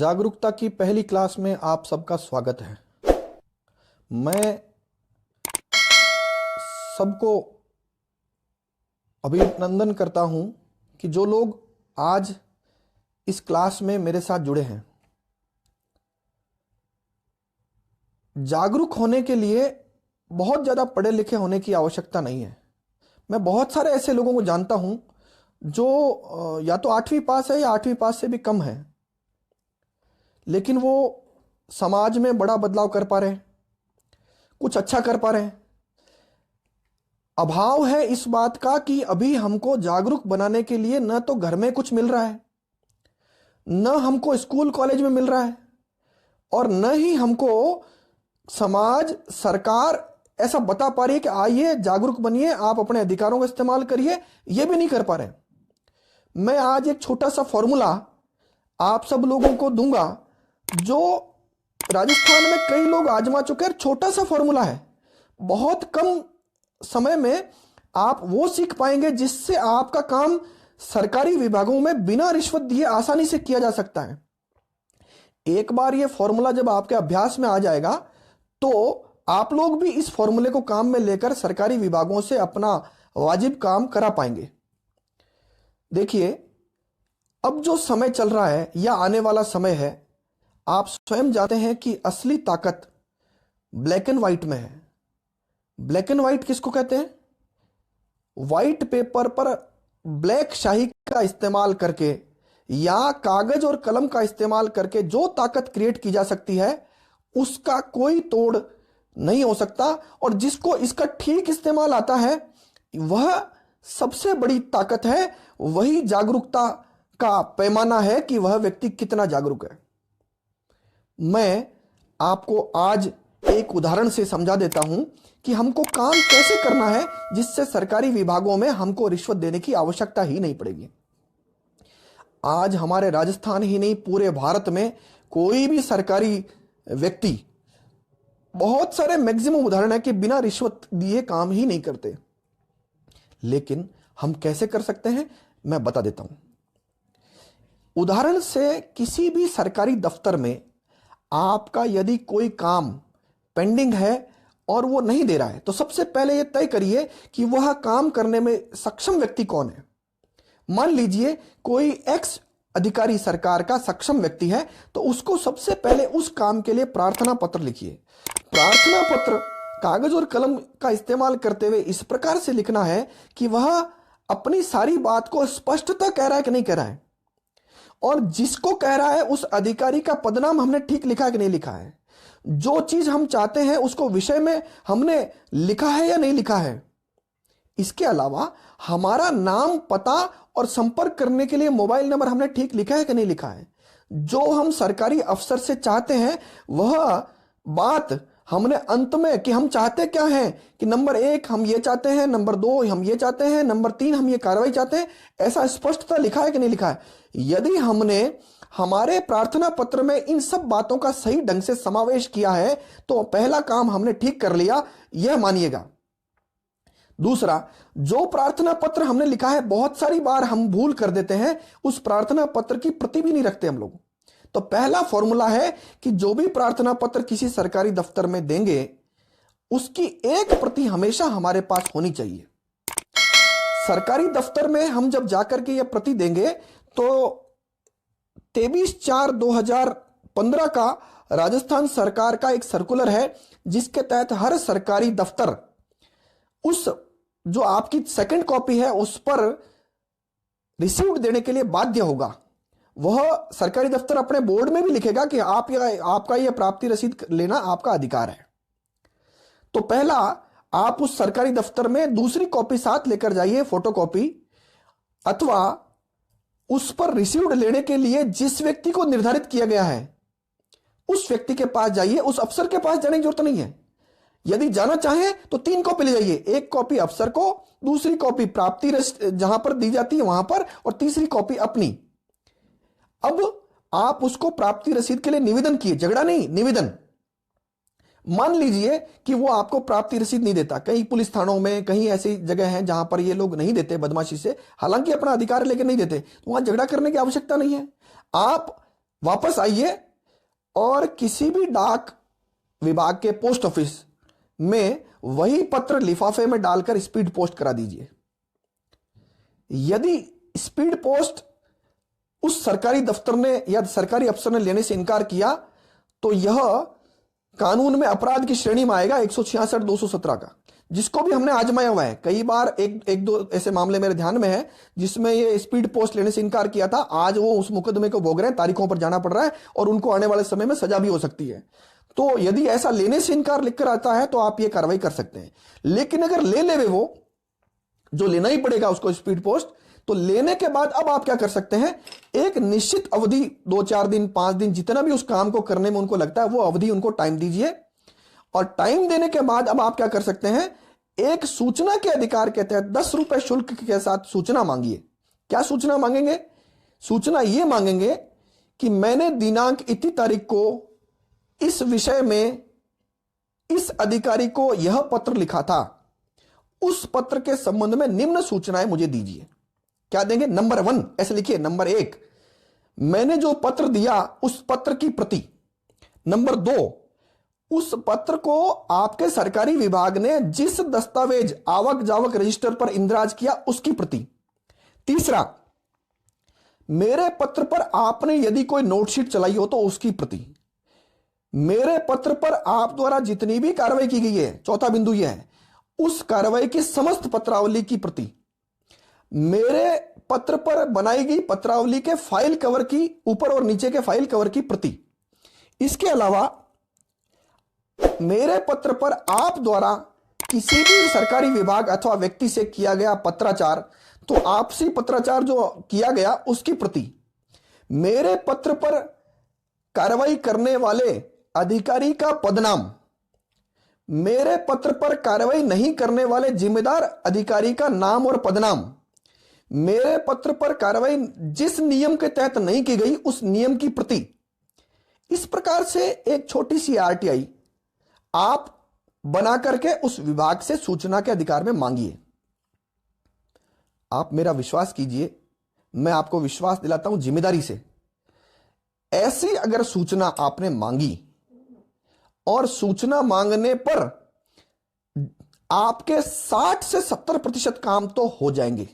जागरूकता की पहली क्लास में आप सबका स्वागत है। मैं सबको अभिनंदन करता हूं कि जो लोग आज इस क्लास में मेरे साथ जुड़े हैं। जागरूक होने के लिए बहुत ज़्यादा पढ़े लिखे होने की आवश्यकता नहीं है। मैं बहुत सारे ऐसे लोगों को जानता हूं जो या तो 8वीं पास है या 8वीं पास से भी कम है, लेकिन वो समाज में बड़ा बदलाव कर पा रहे हैं, कुछ अच्छा कर पा रहे हैं। अभाव है इस बात का कि अभी हमको जागरूक बनाने के लिए न तो घर में कुछ मिल रहा है, न हमको स्कूल कॉलेज में मिल रहा है, और न ही हमको समाज सरकार ऐसा बता पा रही है कि आइए जागरूक बनिए, आप अपने अधिकारों का इस्तेमाल करिए। ये भी नहीं कर पा रहे। मैं आज एक छोटा सा फॉर्मूला आप सब लोगों को दूंगा जो राजस्थान में कई लोग आजमा चुके हैं। छोटा सा फॉर्मूला है, बहुत कम समय में आप वो सीख पाएंगे जिससे आपका काम सरकारी विभागों में बिना रिश्वत दिए आसानी से किया जा सकता है। एक बार ये फॉर्मूला जब आपके अभ्यास में आ जाएगा तो आप लोग भी इस फॉर्मूले को काम में लेकर सरकारी विभागों से अपना वाजिब काम करा पाएंगे। देखिए, अब जो समय चल रहा है या आने वाला समय है, आप स्वयं जानते हैं कि असली ताकत ब्लैक एंड व्हाइट में है। ब्लैक एंड व्हाइट किसको कहते हैं? व्हाइट पेपर पर ब्लैक शाही का इस्तेमाल करके या कागज और कलम का इस्तेमाल करके जो ताकत क्रिएट की जा सकती है उसका कोई तोड़ नहीं हो सकता। और जिसको इसका ठीक इस्तेमाल आता है वह सबसे बड़ी ताकत है। वही जागरूकता का पैमाना है कि वह व्यक्ति कितना जागरूक है। मैं आपको आज एक उदाहरण से समझा देता हूं कि हमको काम कैसे करना है जिससे सरकारी विभागों में हमको रिश्वत देने की आवश्यकता ही नहीं पड़ेगी। आज हमारे राजस्थान ही नहीं, पूरे भारत में कोई भी सरकारी व्यक्ति, बहुत सारे मैक्सिमम उदाहरण है कि बिना रिश्वत दिए काम ही नहीं करते। लेकिन हम कैसे कर सकते हैं, मैं बता देता हूं। उदाहरण से, किसी भी सरकारी दफ्तर में आपका यदि कोई काम पेंडिंग है और वो नहीं दे रहा है, तो सबसे पहले यह तय करिए कि वह काम करने में सक्षम व्यक्ति कौन है। मान लीजिए कोई एक्स अधिकारी सरकार का सक्षम व्यक्ति है, तो उसको सबसे पहले उस काम के लिए प्रार्थना पत्र लिखिए। प्रार्थना पत्र कागज और कलम का इस्तेमाल करते हुए इस प्रकार से लिखना है कि वह अपनी सारी बात को स्पष्टता कह रहा है कि नहीं कह रहा है, और जिसको कह रहा है उस अधिकारी का पदनाम हमने ठीक लिखा है कि नहीं लिखा है, जो चीज हम चाहते हैं उसको विषय में हमने लिखा है या नहीं लिखा है। इसके अलावा हमारा नाम, पता और संपर्क करने के लिए मोबाइल नंबर हमने ठीक लिखा है कि नहीं लिखा है। जो हम सरकारी अफसर से चाहते हैं वह बात हमने अंत में कि हम चाहते क्या हैं, कि नंबर 1 हम ये चाहते हैं, नंबर 2 हम ये चाहते हैं, नंबर 3 हम ये कार्रवाई चाहते हैं, ऐसा स्पष्टता लिखा है कि नहीं लिखा है। यदि हमने हमारे प्रार्थना पत्र में इन सब बातों का सही ढंग से समावेश किया है तो पहला काम हमने ठीक कर लिया, यह मानिएगा। दूसरा, जो प्रार्थना पत्र हमने लिखा है, बहुत सारी बार हम भूल कर देते हैं, उस प्रार्थना पत्र की प्रति भी नहीं रखते हम लोग। तो पहला फॉर्मूला है कि जो भी प्रार्थना पत्र किसी सरकारी दफ्तर में देंगे उसकी एक प्रति हमेशा हमारे पास होनी चाहिए। सरकारी दफ्तर में हम जब जाकर के यह प्रति देंगे तो 23/4/2015 का राजस्थान सरकार का एक सर्कुलर है, जिसके तहत हर सरकारी दफ्तर उस जो आपकी सेकंड कॉपी है उस पर रिसीव्ड देने के लिए बाध्य होगा। वह सरकारी दफ्तर अपने बोर्ड में भी लिखेगा कि आपका यह प्राप्ति रसीद लेना आपका अधिकार है। तो पहला, आप उस सरकारी दफ्तर में दूसरी कॉपी साथ लेकर जाइए, फोटोकॉपी, अथवा उस पर रिसीव्ड लेने के लिए जिस व्यक्ति को निर्धारित किया गया है उस व्यक्ति के पास जाइए। उस अफसर के पास जाने की जरूरत नहीं है। यदि जाना चाहें तो 3 कॉपी ले जाइए, एक कॉपी अफसर को, दूसरी कॉपी प्राप्ति जहां पर दी जाती है वहां पर, और तीसरी कॉपी अपनी। अब आप उसको प्राप्ति रसीद के लिए निवेदन किए, झगड़ा नहीं, निवेदन। मान लीजिए कि वो आपको प्राप्ति रसीद नहीं देता। कई पुलिस थानों में, कहीं ऐसी जगह हैं जहां पर ये लोग नहीं देते बदमाशी से, हालांकि अपना अधिकार लेकर नहीं देते, तो वहां झगड़ा करने की आवश्यकता नहीं है। आप वापस आइए और किसी भी डाक विभाग के पोस्ट ऑफिस में वही पत्र लिफाफे में डालकर स्पीड पोस्ट करा दीजिए। यदि स्पीड पोस्ट उस सरकारी दफ्तर ने या सरकारी अफसर ने लेने से इनकार किया तो यह कानून में अपराध की श्रेणी में आएगा 166 217 का, जिसको भी हमने आजमाया हुआ है। कई बार एक दो ऐसे मामले मेरे ध्यान में है जिसमें ये स्पीड पोस्ट लेने से इनकार किया था। आज वो उस मुकदमे को भोग रहे हैं, तारीखों पर जाना पड़ रहा है और उनको आने वाले समय में सजा भी हो सकती है। तो यदि ऐसा लेने से इनकार लिखकर आता है तो आप ये कार्रवाई कर सकते हैं। लेकिन अगर ले वो जो लेना ही पड़ेगा उसको स्पीड पोस्ट, तो लेने के बाद अब आप क्या कर सकते हैं, एक निश्चित अवधि 2-4 दिन 5 दिन जितना भी उस काम को करने में उनको लगता है वो अवधि उनको टाइम दीजिए। और टाइम देने के बाद अब आप क्या कर सकते हैं, एक सूचना के अधिकार के तहत 10 रुपए शुल्क के साथ सूचना मांगिए। क्या सूचना मांगेंगे? सूचना यह मांगेंगे कि मैंने दिनांक इतनी तारीख को इस विषय में इस अधिकारी को यह पत्र लिखा था, उस पत्र के संबंध में निम्न सूचनाएं मुझे दीजिए। क्या देंगे? नंबर 1 ऐसे लिखिए, नंबर 1 मैंने जो पत्र दिया उस पत्र की प्रति। नंबर 2 उस पत्र को आपके सरकारी विभाग ने जिस दस्तावेज आवक जावक रजिस्टर पर इंदराज किया उसकी प्रति। तीसरा, मेरे पत्र पर आपने यदि कोई नोटशीट चलाई हो तो उसकी प्रति। मेरे पत्र पर आप द्वारा जितनी भी कार्रवाई की गई है, चौथा बिंदु यह है, उस कार्रवाई की समस्त पत्रावली की प्रति। मेरे पत्र पर बनाई गई पत्रावली के फाइल कवर की, ऊपर और नीचे के फाइल कवर की प्रति। इसके अलावा मेरे पत्र पर आप द्वारा किसी भी सरकारी विभाग अथवा व्यक्ति से किया गया पत्राचार, तो आपसी पत्राचार जो किया गया उसकी प्रति। मेरे पत्र पर कार्रवाई करने वाले अधिकारी का पदनाम, मेरे पत्र पर कार्रवाई नहीं करने वाले जिम्मेदार अधिकारी का नाम और पदनाम, मेरे पत्र पर कार्रवाई जिस नियम के तहत नहीं की गई उस नियम की प्रति। इस प्रकार से एक छोटी सी आरटीआई आप बना करके उस विभाग से सूचना के अधिकार में मांगिए। आप मेरा विश्वास कीजिए, मैं आपको विश्वास दिलाता हूं जिम्मेदारी से, ऐसी अगर सूचना आपने मांगी और सूचना मांगने पर आपके 60 से 70% काम तो हो जाएंगे।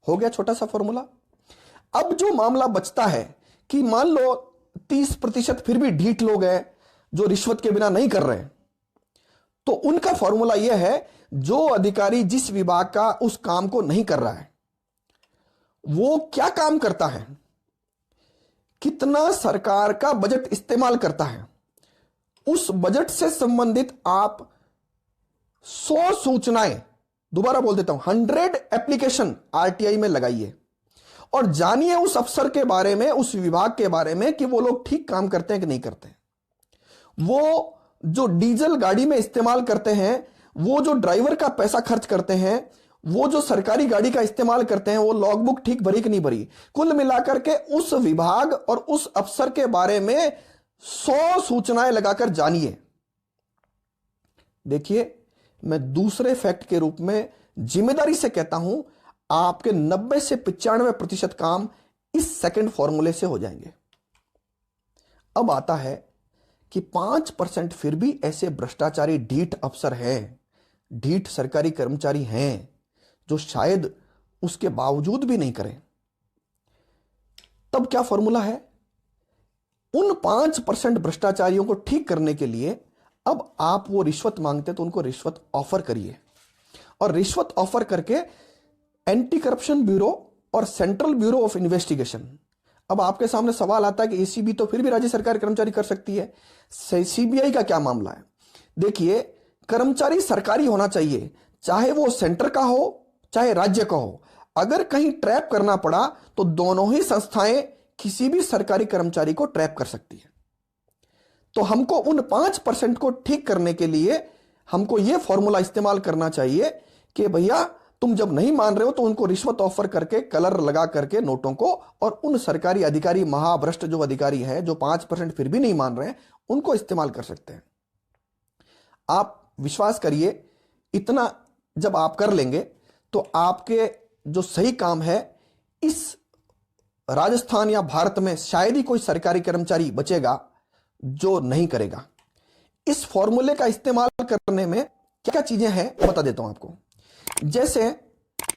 हो गया छोटा सा फॉर्मूला। अब जो मामला बचता है कि मान लो 30% फिर भी ढीठ लोग हैं जो रिश्वत के बिना नहीं कर रहे, तो उनका फॉर्मूला यह है, जो अधिकारी जिस विभाग का उस काम को नहीं कर रहा है वो क्या काम करता है, कितना सरकार का बजट इस्तेमाल करता है, उस बजट से संबंधित आप 100 सूचनाएं, दोबारा बोल देता हूं, 100 एप्लीकेशन आरटीआई में लगाइए और जानिए उस अफसर के बारे में, उस विभाग के बारे में कि वो लोग ठीक काम करते हैं कि नहीं करते हैं। वो जो डीजल गाड़ी में इस्तेमाल करते हैं, वो जो ड्राइवर का पैसा खर्च करते हैं, वो जो सरकारी गाड़ी का इस्तेमाल करते हैं, वो लॉगबुक ठीक भरी कि नहीं भरी। कुल मिलाकर के उस विभाग और उस अफसर के बारे में 100 सूचनाएं लगाकर जानिए। देखिए, मैं दूसरे फैक्ट के रूप में जिम्मेदारी से कहता हूं, आपके 90 से 95% काम इस सेकंड फॉर्मूले से हो जाएंगे। अब आता है कि 5% फिर भी ऐसे भ्रष्टाचारी ढीठ अफसर हैं, ढीठ सरकारी कर्मचारी हैं जो शायद उसके बावजूद भी नहीं करें। तब क्या फॉर्मूला है? उन 5% भ्रष्टाचारियों को ठीक करने के लिए अब आप वो रिश्वत मांगते तो उनको रिश्वत ऑफर करिए, और रिश्वत ऑफर करके एंटी करप्शन ब्यूरो और सेंट्रल ब्यूरो ऑफ इन्वेस्टिगेशन। अब आपके सामने सवाल आता है कि एसीबी तो फिर भी राज्य सरकार कर्मचारी कर सकती है, सीबीआई का क्या मामला है? देखिए, कर्मचारी सरकारी होना चाहिए, चाहे वो सेंटर का हो चाहे राज्य का हो। अगर कहीं ट्रैप करना पड़ा तो दोनों ही संस्थाएं किसी भी सरकारी कर्मचारी को ट्रैप कर सकती है। तो हमको उन 5% को ठीक करने के लिए हमको यह फॉर्मूला इस्तेमाल करना चाहिए कि भैया तुम जब नहीं मान रहे हो तो उनको रिश्वत ऑफर करके, कलर लगा करके नोटों को, और उन सरकारी अधिकारी, महाभ्रष्ट जो अधिकारी हैं जो 5% फिर भी नहीं मान रहे हैं, उनको इस्तेमाल कर सकते हैं। आप विश्वास करिए, इतना जब आप कर लेंगे तो आपके जो सही काम है इस राजस्थान या भारत में शायद ही कोई सरकारी कर्मचारी बचेगा जो नहीं करेगा। इस फॉर्मूले का इस्तेमाल करने में क्या क्या चीजें हैं बता देता हूं आपको। जैसे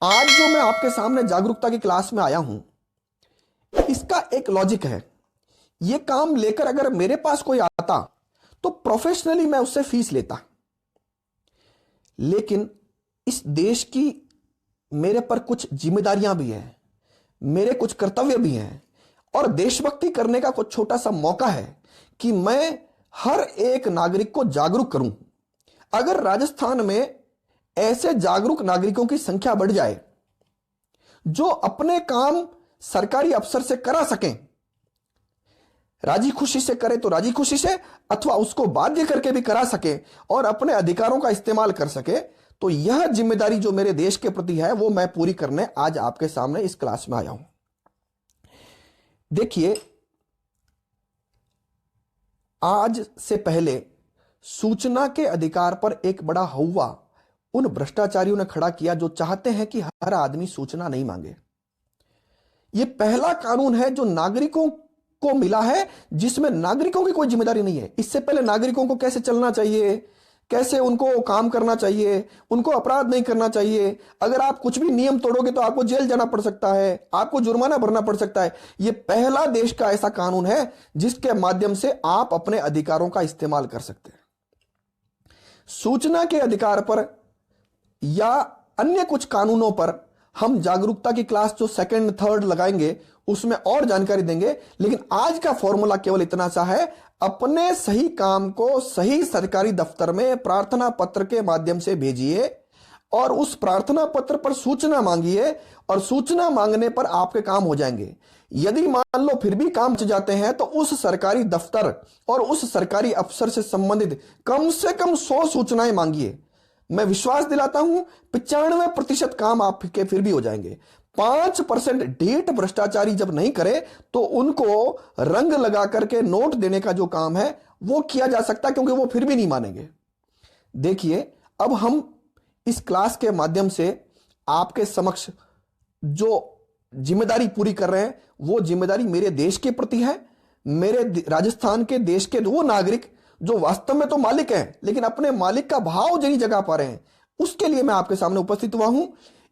आज जो मैं आपके सामने जागरूकता की क्लास में आया हूं, इसका एक लॉजिक है। यह काम लेकर अगर मेरे पास कोई आता तो प्रोफेशनली मैं उससे फीस लेता, लेकिन इस देश की मेरे पर कुछ जिम्मेदारियां भी हैं, मेरे कुछ कर्तव्य भी हैं, और देशभक्ति करने का कुछ छोटा सा मौका है कि मैं हर एक नागरिक को जागरूक करूं। अगर राजस्थान में ऐसे जागरूक नागरिकों की संख्या बढ़ जाए जो अपने काम सरकारी अफसर से करा सकें, राजी खुशी से करे तो राजी खुशी से, अथवा उसको बाध्य करके भी करा सके और अपने अधिकारों का इस्तेमाल कर सके, तो यह जिम्मेदारी जो मेरे देश के प्रति है वो मैं पूरी करने आज आपके सामने इस क्लास में आया हूं। देखिए, आज से पहले सूचना के अधिकार पर एक बड़ा हौवा उन भ्रष्टाचारियों ने खड़ा किया जो चाहते हैं कि हर आदमी सूचना नहीं मांगे। यह पहला कानून है जो नागरिकों को मिला है, जिसमें नागरिकों की कोई जिम्मेदारी नहीं है। इससे पहले नागरिकों को कैसे चलना चाहिए, कैसे उनको काम करना चाहिए, उनको अपराध नहीं करना चाहिए, अगर आप कुछ भी नियम तोड़ोगे तो आपको जेल जाना पड़ सकता है, आपको जुर्माना भरना पड़ सकता है। यह पहला देश का ऐसा कानून है जिसके माध्यम से आप अपने अधिकारों का इस्तेमाल कर सकते हैं। सूचना के अधिकार पर या अन्य कुछ कानूनों पर हम जागरूकता की क्लास जो सेकंड थर्ड लगाएंगे उसमें और जानकारी देंगे, लेकिन आज का फॉर्मूला केवल इतना सा है, अपने सही काम को सही सरकारी दफ्तर में प्रार्थना पत्र के माध्यम से भेजिए और उस प्रार्थना पत्र पर सूचना मांगिए, और सूचना मांगने पर आपके काम हो जाएंगे। यदि मान लो फिर भी काम बच जाते हैं तो उस सरकारी दफ्तर और उस सरकारी अफसर से संबंधित कम से कम 100 सूचनाएं मांगिए। मैं विश्वास दिलाता हूं 95% काम आपके फिर भी हो जाएंगे। 5% ढीठ भ्रष्टाचारी जब नहीं करे तो उनको रंग लगा करके नोट देने का जो काम है वो किया जा सकता, क्योंकि वो फिर भी नहीं मानेंगे। देखिए, अब हम इस क्लास के माध्यम से आपके समक्ष जो जिम्मेदारी पूरी कर रहे हैं वो जिम्मेदारी मेरे देश के प्रति है, मेरे राजस्थान के देश के वो नागरिक जो वास्तव में तो मालिक हैं लेकिन अपने मालिक का भाव नहीं जगा पा रहे हैं, उसके लिए मैं आपके सामने उपस्थित हुआ हूं।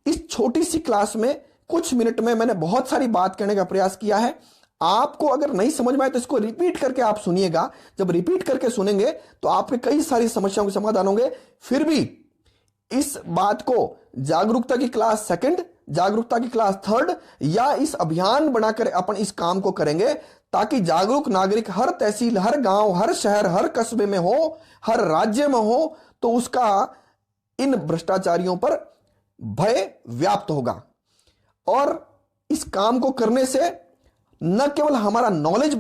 इस छोटी सी क्लास में कुछ मिनट में मैंने बहुत सारी बात कहने का प्रयास किया है। आपको अगर नहीं समझ में आए तो इसको रिपीट करके आप सुनिएगा। जब रिपीट करके सुनेंगे तो आपके कई सारी समस्याओं के समाधान होंगे। फिर भी इस बात को जागरूकता की क्लास सेकंड, जागरूकता की क्लास थर्ड या इस अभियान बनाकर अपन इस काम को करेंगे ताकि जागरूक नागरिक हर तहसील, हर गांव, हर शहर, हर कस्बे में हो, हर राज्य में हो, तो उसका इन भ्रष्टाचारियों पर भय व्याप्त होगा। और इस काम को करने से न केवल हमारा नॉलेज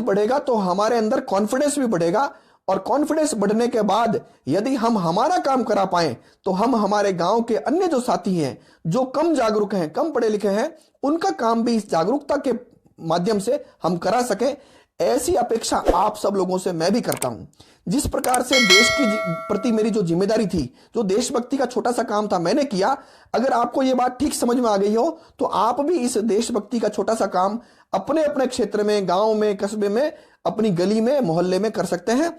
बढ़ेगा तो हमारे अंदर कॉन्फिडेंस भी बढ़ेगा, और कॉन्फिडेंस बढ़ने के बाद यदि हम हमारा काम करा पाए तो हम हमारे गांव के अन्य जो साथी हैं जो कम जागरूक हैं, कम पढ़े लिखे हैं, उनका काम भी इस जागरूकता के माध्यम से हम करा सकें। ऐसी अपेक्षा आप सब लोगों से मैं भी करता हूं। जिस प्रकार से देश की प्रति मेरी जो जिम्मेदारी थी, जो देशभक्ति का छोटा सा काम था, मैंने किया। अगर आपको यह बात ठीक समझ में आ गई हो तो आप भी इस देशभक्ति का छोटा सा काम अपने अपने क्षेत्र में, गांव में, कस्बे में, अपनी गली में, मोहल्ले में कर सकते हैं।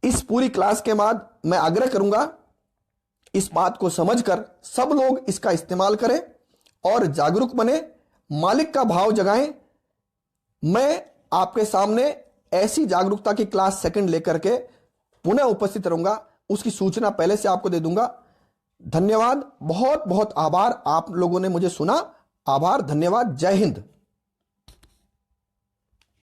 इस पूरी क्लास के बाद मैं आग्रह करूंगा इस बात को समझकर सब लोग इसका इस्तेमाल करें और जागरूक बने, मालिक का भाव जगाएं। मैं आपके सामने ऐसी जागरूकता की क्लास सेकंड लेकर के पुनः उपस्थित रहूंगा, उसकी सूचना पहले से आपको दे दूंगा। धन्यवाद, बहुत बहुत आभार। आप लोगों ने मुझे सुना। आभार, धन्यवाद, जय हिंद।